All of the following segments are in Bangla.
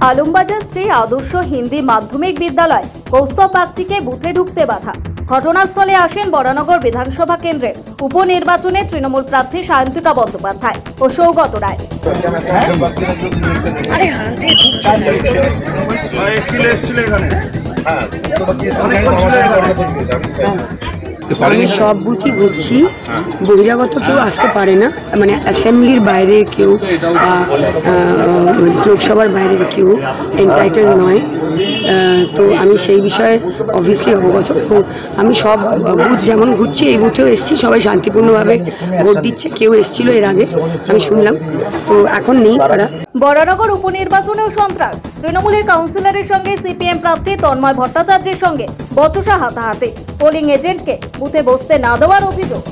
আলমবাজার শ্রী আদর্শ হিন্দি মাধ্যমিক বিদ্যালয় কৌস্তব বাগচিকে বুথে ঢুকতে বাধা। ঘটনাস্থলে আসেন বরানগর বিধানসভা কেন্দ্রের উপনির্বাচনে তৃণমূল প্রার্থী সায়ন্তিকা বন্দ্যোপাধ্যায় ও সৌগত রায়। আমি সব বুথই ঘুরছি, বহিরাগত কেউ আসতে পারে না, মানে অ্যাসেম্বলির বাইরে কেউ, লোকসভার বাইরে কেউ এন্টাইটেল নয়। তো আমি সেই বিষয়ে অবভিয়াসলি অবগত এবং আমি সব বুথ যেমন ঘুরছি এই বুথেও এসেছি, সবাই শান্তিপূর্ণভাবে ভোট দিচ্ছে। কেউ এসেছিল এর আগে আমি শুনলাম, তো এখন নেই তারা। বরানগর উপনির্বাচনেও সন্ত্রাস, তৃণমূলের কাউন্সিলরের সঙ্গে সিপিএম প্রার্থী তন্ময় ভট্টাচার্যের সঙ্গে বচসা হাতাহাতি, পোলিং এজেন্টকে বুথে বসতে না দেওয়ার অভিযোগ।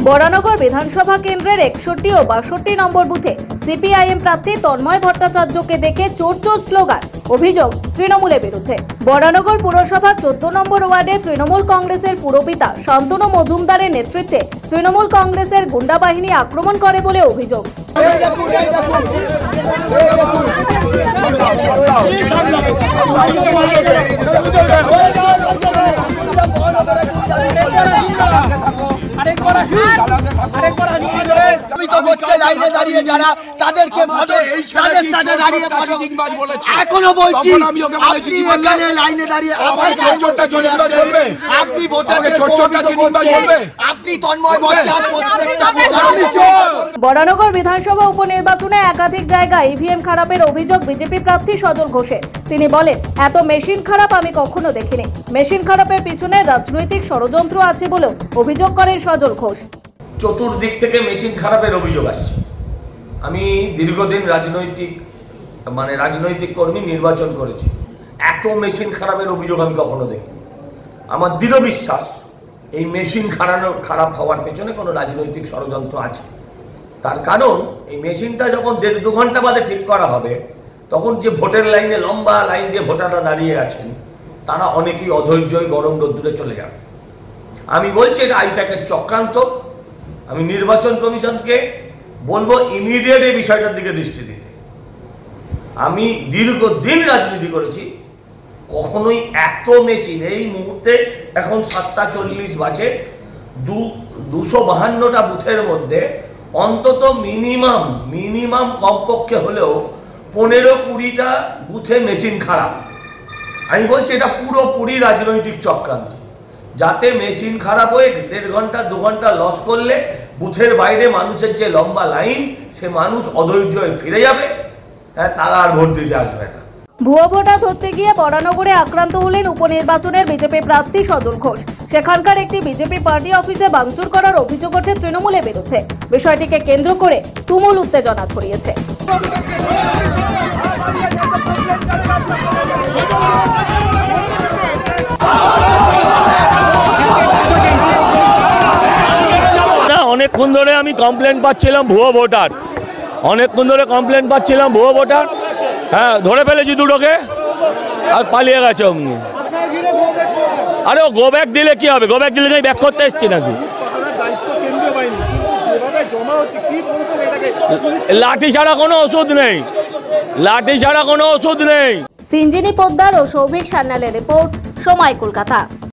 বরানগর বিধানসভা কেন্দ্রের 61 ও 62 নম্বর বুথে সিপিআইএম প্রার্থী তন্ময় ভট্টাচার্যকে দেখে চোর চোর স্লোগান, অভিযোগ তৃণমূলের বিরুদ্ধে। বরানগর পুরসভার 14 নম্বর ওয়ার্ডে তৃণমূল কংগ্রেসের পুরপিতা শান্তনু মজুমদারের নেতৃত্বে তৃণমূল কংগ্রেসের গুন্ডা বাহিনী আক্রমণ করে বলে অভিযোগ। এখনো বলছি আপনি এখানে লাইনে দাঁড়িয়ে আবার চোরটা চলে আসছে, আপনি ভোটারকে চোরটা বলবে, আপনি তন্ময় বরানগর বিধানসভা উপনির্বাচনে একাধিক জায়গায় ইভিএম খারাপের অভিযোগ বিজেপি প্রার্থী সজল ঘোষের। তিনি বলেন, এত মেশিন খারাপ আমি কখনো দেখিনি। মেশিন খারাপের পিছনে রাজনৈতিক ষড়যন্ত্র আছে বলেও অভিযোগ করেন সজল ঘোষ। চতুর্দিক থেকে মেশিন খারাপের অভিযোগ আসছে। আমি দীর্ঘদিন রাজনৈতিক কর্মী, নির্বাচন করেছি। এত মেশিন খারাপের অভিযোগ আমি কখনো দেখিনি। আমার দৃঢ় বিশ্বাস এই মেশিন খারাপ হওয়ার পেছনে কোনো রাজনৈতিক ষড়যন্ত্র আছে। তার কারণ এই মেশিনটা যখন 1.5-2 ঘন্টা বাদে ঠিক করা হবে, তখন যে ভোটের লাইনে লম্বা লাইন দিয়ে ভোটাররা দাঁড়িয়ে আছেন, তারা অনেকেই অধৈর্যই গরম রোদ্দুরে চলে যাবে। আমি বলছি এটা আইপ্যাকের চক্রান্ত। আমি নির্বাচন কমিশনকে বলবো ইমিডিয়েট এই বিষয়টার দিকে দৃষ্টি দিতে। আমি দীর্ঘদিন রাজনীতি করেছি, কখনোই এত মেশিন, এই মুহূর্তে এখন 7:40 বাজে, 252টা বুথের মধ্যে অন্তত মিনিমাম কমপক্ষে হলেও 15-20টা বুথে মেশিন খারাপ। আমি বলছি এটা পুরোপুরি রাজনৈতিক চক্রান্ত, যাতে মেশিন খারাপ হয়ে 1.5 ঘন্টা 2 ঘন্টা লস করলে বুথের বাইরে মানুষের যে লম্বা লাইন, সে মানুষ অধৈর্য হয়ে ফিরে যাবে, তারা আর ভোট দিতে আসবে না। ভুয়ো ভোটা ধরতে গিয়ে বরানগরে আক্রান্ত হলেন উপনির্বাচনের বিজেপি প্রার্থী সজল ঘোষ। সেখানকার একটি বিজেপি পার্টি অফিসে ভাঙচুর করার অভিযোগ ওঠে তৃণমূলের বিরুদ্ধে। বিষয়টিকে কেন্দ্র করে তুমুল উত্তেজনা ছড়িয়েছে। অনেকক্ষণ ধরে আমি কমপ্লেন পাচ্ছিলাম ভুয়ো ভোটার, হ্যাঁ ধরে ফেলেছি দুটোকে, আর পালিয়ে গেছে অমনি। আরে ও গো ব্যাক দিলে কি হবে? গো ব্যাক দিলে ব্যাক করতে এসছি নাকি? লাঠি ছাড়া কোনো ওষুধ নেই। সিঞ্জিনী পোদ্দার ও সৌভিক সান্যালের রিপোর্ট, সময় কলকাতা।